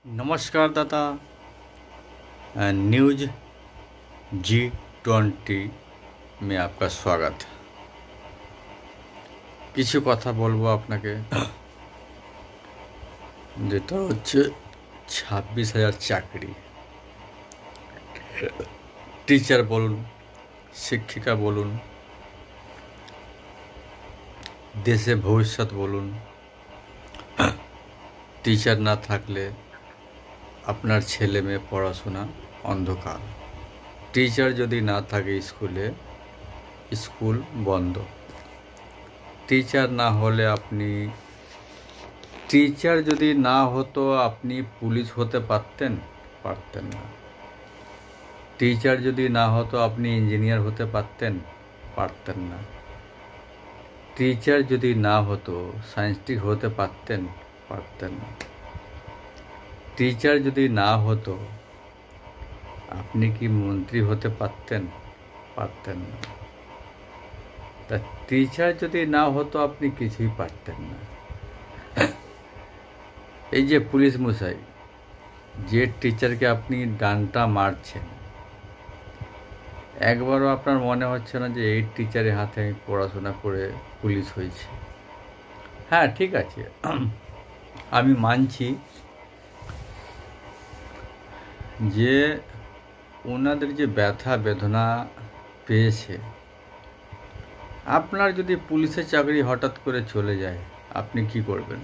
नमस्कार दादा। News G20 में आपका स्वागत। কিছু কথা বলবো আপনাকে, যেটা হচ্ছে 26,000 চাকরি। টিচার বলুন, শিক্ষিকা বলুন, দেশে ভবিষ্যৎ বলুন, টিচার না থাকলে আপনার ছেলে মেয়ে পড়াশোনা অন্ধকার। টিচার যদি না থাকে স্কুলে, স্কুল বন্ধ। টিচার না হলে টিচার যদি না হতো আপনি পুলিশ হতে পারতেন না। টিচার যদি না হতো আপনি ইঞ্জিনিয়ার হতে পারতেন না। টিচার যদি না হতো সায়েন্টিস্ট হতে পারতেন না। টিচার যদি না হতো আপনি কি মন্ত্রী হতে পারতেন না। তা টিচার যদি না হতো আপনি কিছুই পারতেন না। এই যে পুলিশ মশাই, যে টিচারকে আপনি ডান্টা মারছেন, একবারও আপনার মনে হচ্ছে না যে এই টিচারের হাতে আমি পড়াশোনা করে পুলিশ হয়েছি? হ্যাঁ, ঠিক আছে, আমি মানছি যে ওনাদের যে ব্যথা বেদনা পেয়েছে। আপনার যদি পুলিশের চাকরি হঠাৎ করে চলে যায়, আপনি কি করবেন?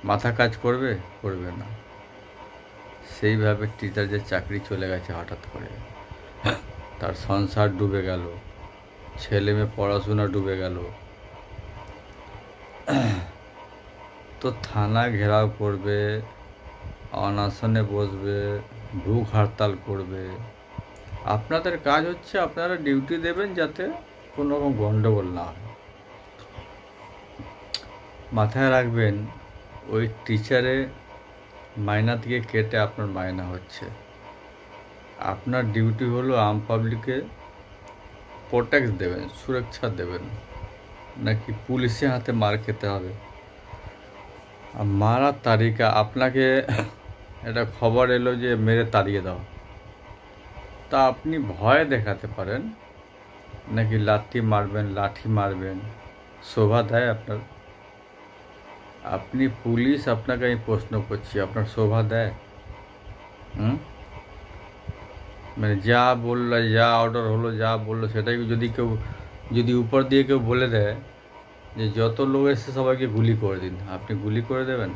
মাথা কাজ করবে না। সেইভাবে টিচার যে চাকরি চলে গেছে হঠাৎ করে, তার সংসার ডুবে গেল, ছেলে মেয়ে পড়াশোনা ডুবে গেল, তো থানা ঘেরাও করবে, অনশনে বসবে, ভুখ হরতাল করবে। আপনাদের কাজ হচ্ছে আপনারা ডিউটি দেবেন যাতে কোনো রকম গন্ডগোল না হয়। মাথায় রাখবেন, ওই টিচারে মাইনা থেকে কেটে আপনার মাইনা হচ্ছে। আপনার ডিউটি হলো আম পাবলিকে প্রোটেক্ট দেবেন, সুরক্ষা দেবেন, নাকি পুলিশের হাতে মার খেতে হবে? আর মারার তারিকা, আপনাকে একটা খবর এলো যে মেরে তাড়িয়ে দাও, তা আপনি ভয় দেখাতে পারেন নাকি লাঠি মারবেন? শোভা দেয় আপনার? আপনি পুলিশ, আপনাকে আমি প্রশ্ন করছি, আপনার শোভা দেয়? মানে যা বললো, যা অর্ডার হলো, যা বললো সেটাই যদি উপর দিয়ে কেউ বলে দেয় যে যত লোক এসে সবাইকে গুলি করে দিন, আপনি গুলি করে দেবেন?